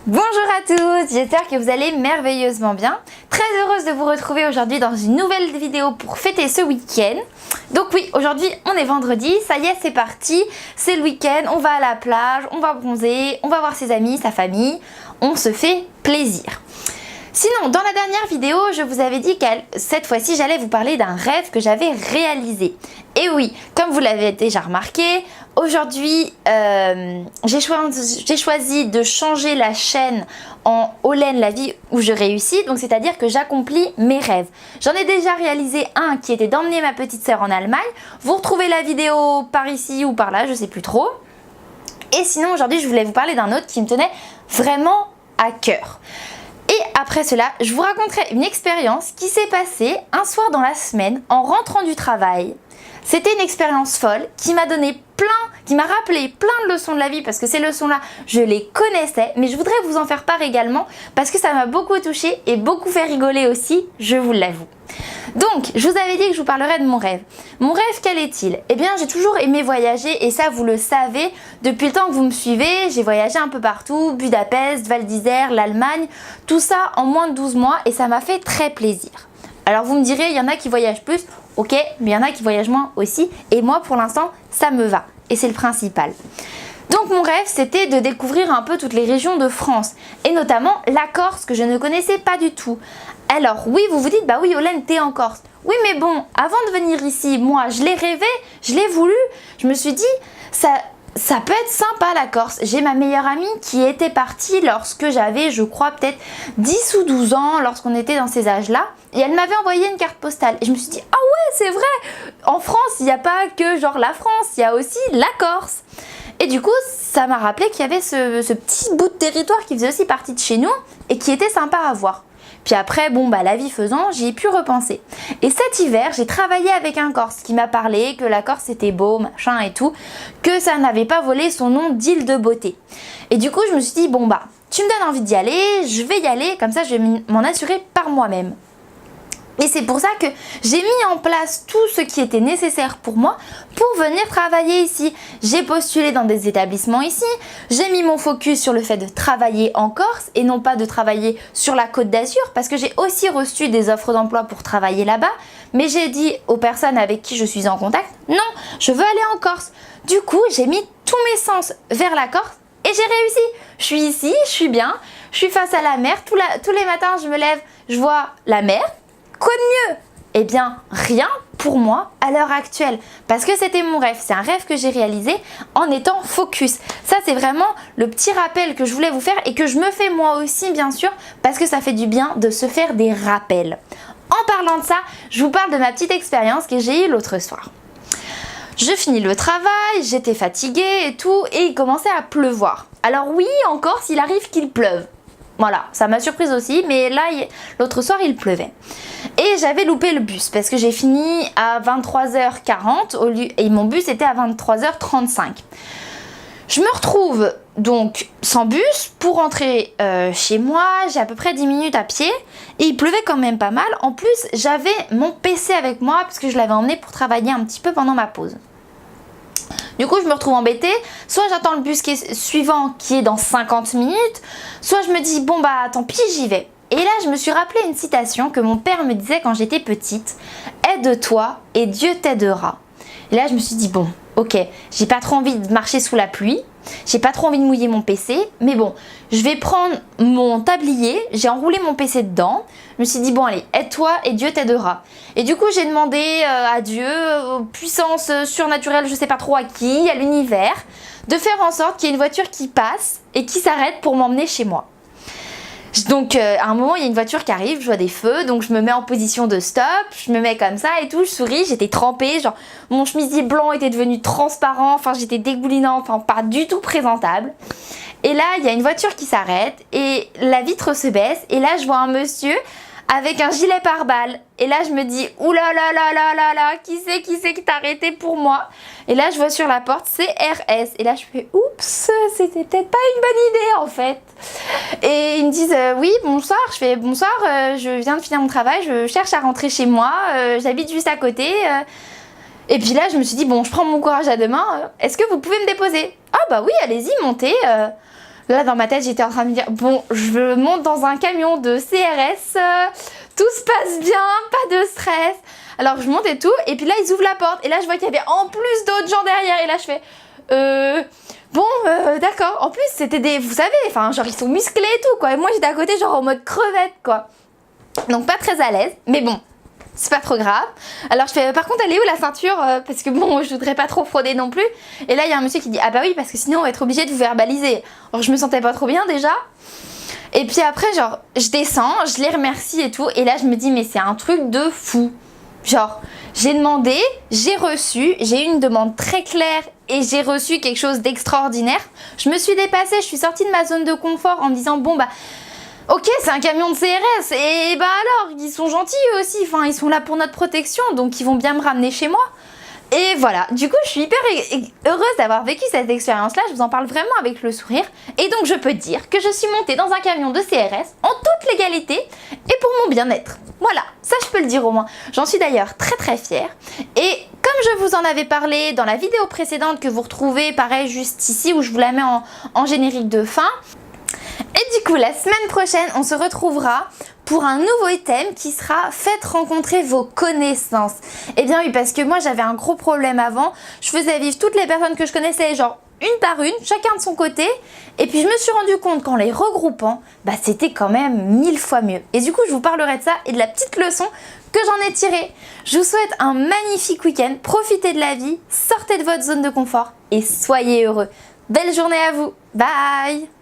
Bonjour à tous, j'espère que vous allez merveilleusement bien. Très heureuse de vous retrouver aujourd'hui dans une nouvelle vidéo pour fêter ce week-end. Donc oui, aujourd'hui on est vendredi, ça y est c'est parti, c'est le week-end, on va à la plage, on va bronzer, on va voir ses amis, sa famille, on se fait plaisir. Sinon, dans la dernière vidéo, je vous avais dit que cette fois-ci, j'allais vous parler d'un rêve que j'avais réalisé. Et oui, comme vous l'avez déjà remarqué, aujourd'hui, j'ai choisi de changer la chaîne en Olen, la vie où je réussis. Donc, c'est-à-dire que j'accomplis mes rêves. J'en ai déjà réalisé un qui était d'emmener ma petite sœur en Allemagne. Vous retrouvez la vidéo par ici ou par là, je sais plus trop. Et sinon, aujourd'hui, je voulais vous parler d'un autre qui me tenait vraiment à cœur. Et après cela, je vous raconterai une expérience qui s'est passée un soir dans la semaine en rentrant du travail. C'était une expérience folle qui m'a donné qui m'a rappelé plein de leçons de la vie parce que ces leçons-là, je les connaissais, mais je voudrais vous en faire part également parce que ça m'a beaucoup touchée et beaucoup fait rigoler aussi, je vous l'avoue. Donc, je vous avais dit que je vous parlerais de mon rêve. Mon rêve, quel est-il? Eh bien, j'ai toujours aimé voyager et ça, vous le savez. Depuis le temps que vous me suivez, j'ai voyagé un peu partout, Budapest, Val d'Isère, l'Allemagne, tout ça en moins de 12 mois et ça m'a fait très plaisir. Alors, vous me direz, il y en a qui voyagent plus, ok, mais il y en a qui voyagent moins aussi. Et moi, pour l'instant, ça me va et c'est le principal. Donc mon rêve, c'était de découvrir un peu toutes les régions de France, et notamment la Corse, que je ne connaissais pas du tout. Alors oui, vous vous dites, bah oui, Olen, t'es en Corse. Oui, mais bon, avant de venir ici, moi, je l'ai rêvé, je l'ai voulu. Je me suis dit, ça peut être sympa la Corse. J'ai ma meilleure amie qui était partie lorsque j'avais, je crois, peut-être 10 ou 12 ans, lorsqu'on était dans ces âges-là. Et elle m'avait envoyé une carte postale. Et je me suis dit, ah ouais, c'est vrai, en France, il n'y a pas que genre la France, il y a aussi la Corse. Et du coup, ça m'a rappelé qu'il y avait ce petit bout de territoire qui faisait aussi partie de chez nous et qui était sympa à voir. Puis après, bon, bah la vie faisant, j'y ai pu repenser. Et cet hiver, j'ai travaillé avec un Corse qui m'a parlé que la Corse était beau, machin et tout, que ça n'avait pas volé son nom d'île de beauté. Et du coup, je me suis dit, bon bah, tu me donnes envie d'y aller, je vais y aller, comme ça je vais m'en assurer par moi-même. Et c'est pour ça que j'ai mis en place tout ce qui était nécessaire pour moi pour venir travailler ici. J'ai postulé dans des établissements ici, j'ai mis mon focus sur le fait de travailler en Corse et non pas de travailler sur la Côte d'Azur parce que j'ai aussi reçu des offres d'emploi pour travailler là-bas. Mais j'ai dit aux personnes avec qui je suis en contact, non, je veux aller en Corse. Du coup, j'ai mis tous mes sens vers la Corse et j'ai réussi. Je suis ici, je suis bien, je suis face à la mer. Tous les matins, je me lève, je vois la mer. Quoi de mieux? Eh bien, rien pour moi à l'heure actuelle. Parce que c'était mon rêve. C'est un rêve que j'ai réalisé en étant focus. Ça, c'est vraiment le petit rappel que je voulais vous faire et que je me fais moi aussi, bien sûr, parce que ça fait du bien de se faire des rappels. En parlant de ça, je vous parle de ma petite expérience que j'ai eue l'autre soir. Je finis le travail, j'étais fatiguée et tout, et il commençait à pleuvoir. Alors oui, en Corse, il arrive qu'il pleuve. Voilà, ça m'a surprise aussi, mais là, l'autre soir, il pleuvait. Et j'avais loupé le bus, parce que j'ai fini à 23h40, et mon bus était à 23h35. Je me retrouve donc sans bus pour rentrer chez moi, j'ai à peu près 10 minutes à pied, et il pleuvait quand même pas mal. En plus, j'avais mon PC avec moi, parce que je l'avais emmené pour travailler un petit peu pendant ma pause. Du coup, je me retrouve embêtée. Soit j'attends le bus suivant qui est dans 50 minutes, soit je me dis, bon bah tant pis, j'y vais. Et là, je me suis rappelé une citation que mon père me disait quand j'étais petite. Aide-toi et Dieu t'aidera. Et là, je me suis dit, bon, ok, j'ai pas trop envie de marcher sous la pluie. J'ai pas trop envie de mouiller mon PC, mais bon, je vais prendre mon tablier, j'ai enroulé mon PC dedans. Je me suis dit, bon allez, aide-toi et Dieu t'aidera. Et du coup, j'ai demandé à Dieu, puissance surnaturelle, je sais pas trop à qui, à l'univers, de faire en sorte qu'il y ait une voiture qui passe et qui s'arrête pour m'emmener chez moi. Donc à un moment il y a une voiture qui arrive, je vois des feux, donc je me mets en position de stop, je me mets comme ça et tout, je souris, j'étais trempée, genre mon chemisier blanc était devenu transparent, enfin j'étais dégoulinante, enfin pas du tout présentable. Et là il y a une voiture qui s'arrête et la vitre se baisse et là je vois un monsieur avec un gilet pare-balles. Et là je me dis, oulala, qui c'est qui t'a arrêté pour moi? Et là je vois sur la porte CRS. Et là je fais, oups, c'était peut-être pas une bonne idée en fait. Et ils me disent, oui, bonsoir. Je fais, bonsoir, je viens de finir mon travail, je cherche à rentrer chez moi, j'habite juste à côté. Et puis là je me suis dit, bon, je prends mon courage à deux mains, est-ce que vous pouvez me déposer? Ah bah oui, allez-y, montez. Là, dans ma tête, j'étais en train de me dire, bon, je monte dans un camion de CRS, tout se passe bien, pas de stress. Alors, je monte et tout, et puis là, ils ouvrent la porte, et là, je vois qu'il y avait en plus d'autres gens derrière, et là, je fais, bon, d'accord. En plus, c'était des, vous savez, enfin, genre, ils sont musclés et tout, quoi. Et moi, j'étais à côté, genre, en mode crevette, quoi. Donc, pas très à l'aise, mais bon. C'est pas trop grave. Alors je fais, par contre, elle est où la ceinture? Parce que bon, je voudrais pas trop frauder non plus. Et là, il y a un monsieur qui dit, ah bah oui, parce que sinon on va être obligé de vous verbaliser. Alors je me sentais pas trop bien déjà. Et puis après, genre, je descends, je les remercie et tout. Et là, je me dis, mais c'est un truc de fou. Genre, j'ai demandé, j'ai reçu, j'ai eu une demande très claire et j'ai reçu quelque chose d'extraordinaire. Je me suis dépassée, je suis sortie de ma zone de confort en me disant, bon bah... Ok, c'est un camion de CRS, et bah alors, ils sont gentils eux aussi, enfin, ils sont là pour notre protection, donc ils vont bien me ramener chez moi. Et voilà, du coup, je suis hyper heureuse d'avoir vécu cette expérience-là, je vous en parle vraiment avec le sourire. Et donc, je peux dire que je suis montée dans un camion de CRS en toute légalité et pour mon bien-être. Voilà, ça je peux le dire au moins. J'en suis d'ailleurs très très fière. Et comme je vous en avais parlé dans la vidéo précédente que vous retrouvez, pareil, juste ici, où je vous la mets en générique de fin. Et du coup, la semaine prochaine, on se retrouvera pour un nouveau thème qui sera « Faites rencontrer vos connaissances ». Eh bien oui, parce que moi, j'avais un gros problème avant. Je faisais vivre toutes les personnes que je connaissais, genre une par une, chacun de son côté. Et puis, je me suis rendu compte qu'en les regroupant, bah, c'était quand même 1000 fois mieux. Et du coup, je vous parlerai de ça et de la petite leçon que j'en ai tirée. Je vous souhaite un magnifique week-end. Profitez de la vie, sortez de votre zone de confort et soyez heureux. Belle journée à vous. Bye!